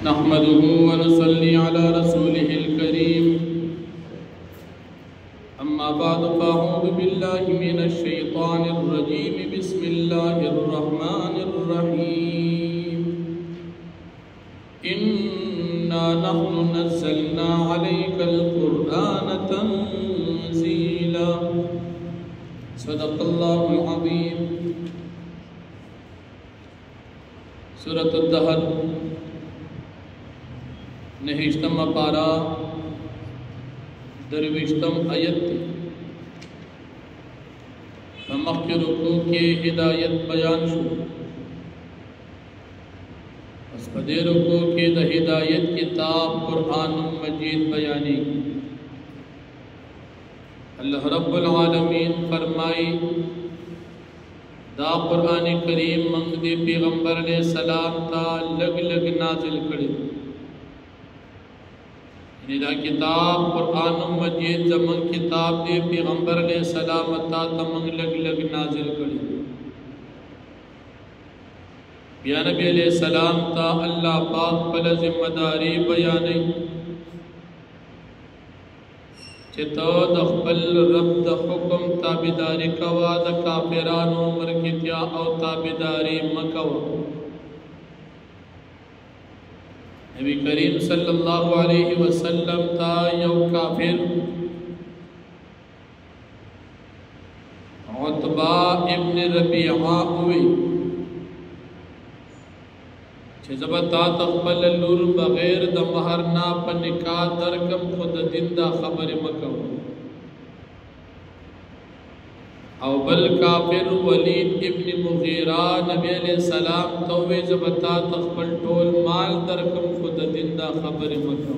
نحمده ونصلي على رسوله الكريم أما بعد فأعوذ بالله من الشيطان الرجيم بسم الله الرحمن الرحيم إنا نحن نزلنا عليك القرآن تنزيلا صدق الله العظيم سورة الدهر نہشتم پارا دروشتم آیت مخی رکو کے ہدایت بیان شو اس پدے رکو کے دا ہدایت کتاب قرآن مجید بیانی اللہ رب العالمین فرمائی دا قرآن کریم منگ دے پیغمبر علیہ السلام تا لگ لگ نازل کردے دا کتاب قرآن مجید زمان کتاب دے پیغمبر علیہ السلام تا تمنگ لگ لگ نازل کری یا نبی علیہ السلام تا اللہ پاک پل ذمہ داری بیانی چھتو دخبل رب دا حکم تابداری کوا دا کافران عمر کتیا او تابداری مکوا نبی کریم صلی اللہ علیہ وسلم تا یو کافر عتبہ ابن ربیعہ ہوئی چھے زبتا تقبل اللور بغیر دا مہرنا پا نکاح درکم خود دن دا خبر مکو او بل کافر ولید ابن مغیرہ نبی علیہ السلام تووی زبتا تقبل ٹول مال درکم خود دن دا خبر مکو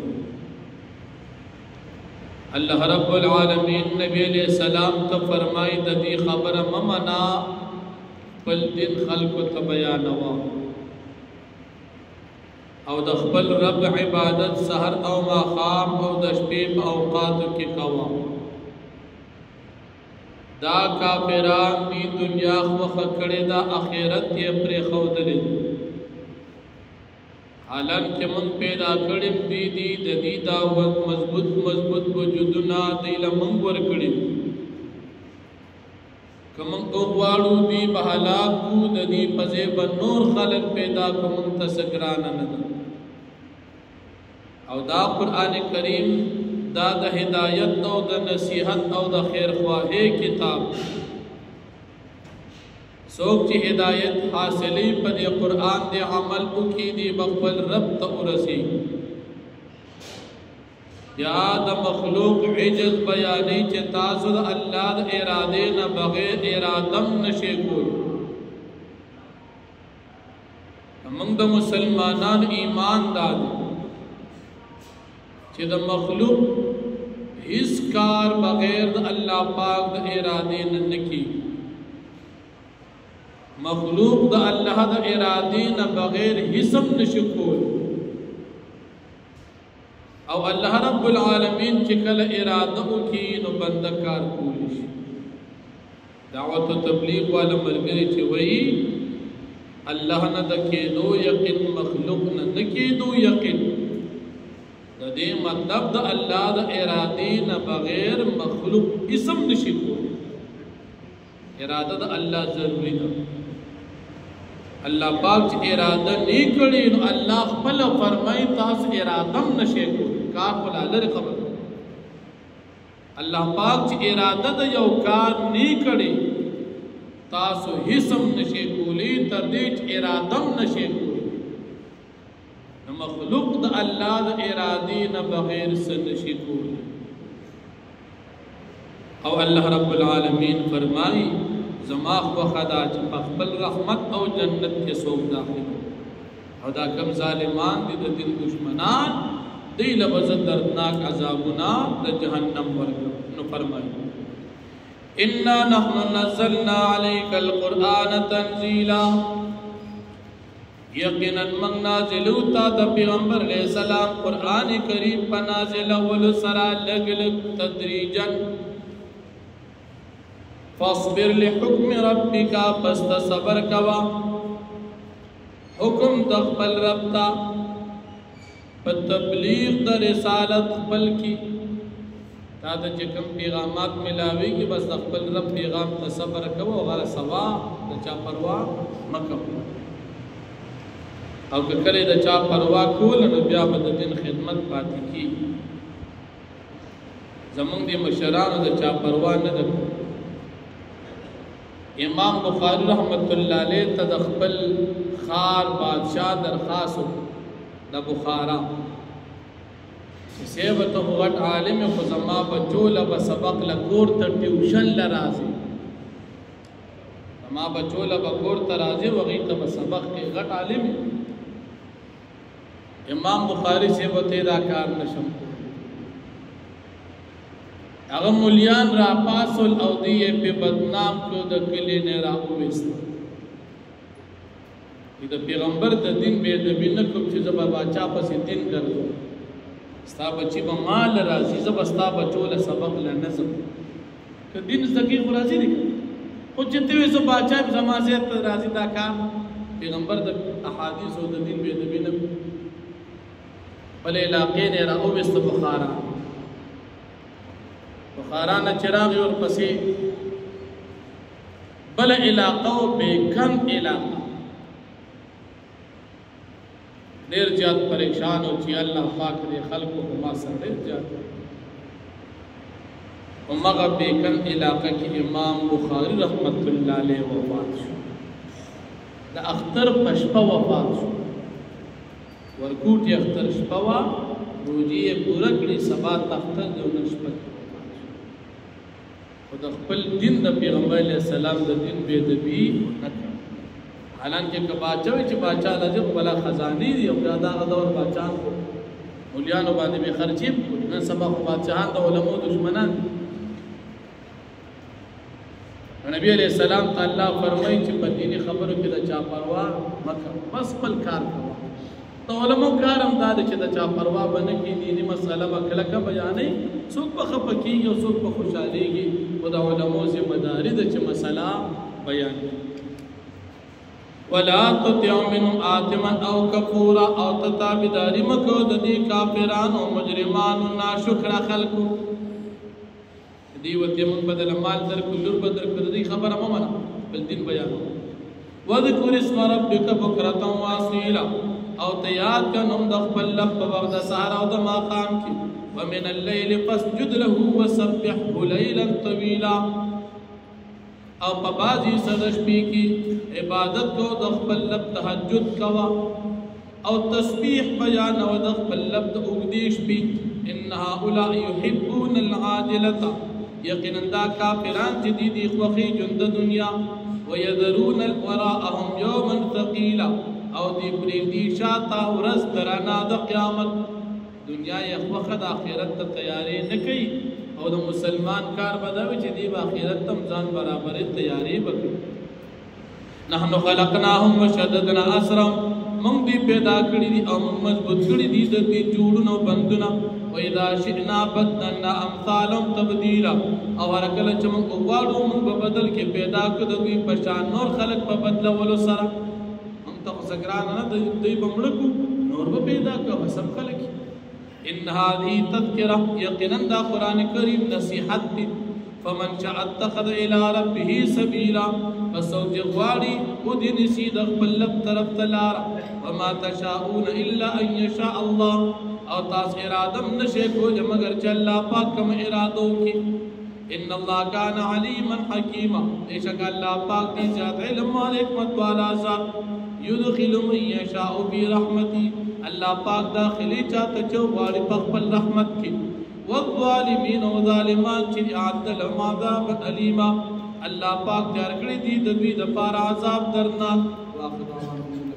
اللہ رب العالمین نبی علیہ السلام تا فرمائی دا دی خبر ممنا پل دن خلق تبیانوا او دخبل رب عبادت سہر او ماخام او دشپیب اوقات کی قوام دا کافران دی دنیا خوخ کڑے دا اخیرت یہ پری خودلی حالانکہ من پیدا کڑیم دی دعوت مضبوط وجودنا دیل منگور کڑیم کمن اغوارو دی بحلاکو دی پزیب نور خلق پیدا کمن تسگرانا ندا او دا قرآن کریم دا دا ہدایت او دا نصیحت او دا خیر خواہی کتاب سوک چی ہدایت حاصلی پا دی قرآن دی عمل اکی دی بقبل رب تا ارسی یا دا مخلوق عجز بیانی چی تاسد اللہ دا ارادے نا بغیر ارادم نشے کوئی منگ دا مسلمانان ایمان دادی کہ دا مخلوق اس کار بغیر دا اللہ پاک دا ارادے ننکی مخلوق دا اللہ دا ارادے نہ بغیر حسم نشکول او اللہ رب العالمین چکل ارادہ کی نو بندکار کولیش دعوت و تبلیغ والا مرگری چوئی اللہ نہ دکے دو یقین مخلوق نہ نکے دو یقین دے مطلب دا اللہ دا ارادے نہ بغیر مخلوق اسم نشکو ارادہ دا اللہ ضروری دا اللہ پاک چی ارادہ نہیں کری نو اللہ خپل فرمائی تاس ارادم نشکو کار پلا لر خبر اللہ پاک چی ارادہ دا یو کار نہیں کری تاسو حسم نشکو لی تردیچ ارادم نشکو مخلوق دا اللہ دا ارادی نہ بغیر سے نشکول او اللہ رب العالمین فرمائی زماخ و خدا چپخبل رحمت او جنت کے سوک داخل او دا کم ظالمان دی دا دن دشمنان دی لبزت دردناک عذابنا دا جہنم ورکم نو فرمائی اِنَّا نَحْنُ نَزَّلْنَا عَلَيْكَ الْقُرْآنَ تَنزِيلًا یقیناً منگ نازلو تا دا پیغمبر علیہ السلام قرآن کریم پا نازل اول سرا لگ لگ تدریجن فاصبر لحکم ربکا پست صبر کوا حکم دخبل رب تا په تبلیغ د رسالت خپل کی تا ته چې کوم پیغامات ملاويږي بس د خپل رب پیغام ته صبر کوو او غره سوا د چا پروا مکو او که کله د چا پروا کول نو بیا به د دین خدمت پاتې کی زمونږ د مشرانو د چا پروا نه ده امام بخاری رحمت الله علیه ته د خپل خار بادشاہ درخواست د بخارا سیبه ته غټ عالم خو زما بچو له سبق له کور ته ټیوشن لرازي زما بچو له کور ته راځي وغي ته سبق کې غټ عالم امام بخاری سیبه ته دا کار نشم هغه مولیان را پاسول او دیه په بدنام کو د کلی نه راوېست د پیغمبر د دین به د بینه کوم چې زبر باچا پسې دین کړو ستا بچی به مال راځي زب ستا بچو له سبق له نظم ک دین زکی راځي دي خو چې ته زو باچا زمازه ته راځي دا کار پیغمبر د احادیث او د دین به د بینه بل علاقې نه راوېست بخارا نه چراغ اور پسې بل علاقو به کم علاقه ډیر زیات پریشان او چې الله پاک دې خلقو په ما سره ډیر زیات ومغه به کم علاقه کې امام بخاری رحمت الله علیه وفات شو د اختر پشپه وفات شو ورکوټي اختر شپوا روزي پورا کړی سبا تختر د نشپت او د خپل دین د پیغمبر علیه السلام د دین بے ادبی نه حالانکه که باچوي چې باچا لږه بلا خزاني دی او دا دور باچان مولیانو باندې به خرچې نن سبا باچاهان د علماء دشمنان نبی علیہ السلام تعالی فرمایي چې په دینی خبرو کې د چا پروا مکه بس خپل کار کوه د علماء کار هم دا چې د چا پروا بنه کې دینی مسله وکړه کا بیانې څوک په خپکیږي او څوک په خوشاليږي او د علماء ذمہ داری ده چې مسله بیان ولا تطع منهم آثما او كفورا او تتابداري مکو د دې کافرانو مجرمانو ناشکر خلقو دی وته من بدل مال در کلر بدر کړي خبره ممنه بل دین بیان وذكر اسم ربك بكرة واصيلا او تیاد کنم د خپل لب په وخت د سحر او د ماقام کې ومن الليل فاسجد له وسبحه ليلا طويلا او په بازي سره شپې کې عبادت کو د خپل لب تهجد کوا او تسبیح بیان او د خپل لب د اوږدې شپې ان هؤلاء يحبون العاجله یقینا دا کافران چې دي خوخي ژوند دنیا ويذرون وراءهم يوما ثقيلا او دی پریدی شاتا ورځ درانه د قیامت دنیا یې خوخه د آخرت ته تیاری نه کوي او د مسلمان کار بدوي چې دی په آخرت تم ځان برابرې تیاری وکړي نحنو خلقناهم وشددنا اسرهم موږ دې پیدا کړی دي او موږ مضبوط کړی دي د دې جوړونو بندونه واذا شئنا بدلنا امثالهم تبديلا او هرکله چې موږ وغواړو موږ په بدل کې پیدا کړو دوی په شان نور خلق په بدلولو سره هم ته سګران نه دوی بمړکو نور به پیدا کړو سب خلق ان هذه تذکرہ یقینا دا قران کریم نصیحت دی فمن شاء اتخذ الى ربه سبیلا فسوج غواړي او دې نسی د خپل لب طرف تلار وما تشاءون الا ان يشاء الله او تاس ارادم نشه کول مگر چې الله پاک کوم ارادو کی ان الله كان عليما حكيما بشک الله پاک دې ذات علم او حکمت والا ذات يدخل من يشاء في رحمتي الله پاک داخلي چاته چوغاړي په خپل رحمت کې والظالمين وظالمان چې عدل عذاب الیما الله پاک تیار کړی دي د دوی د پاره عذاب درناک واخر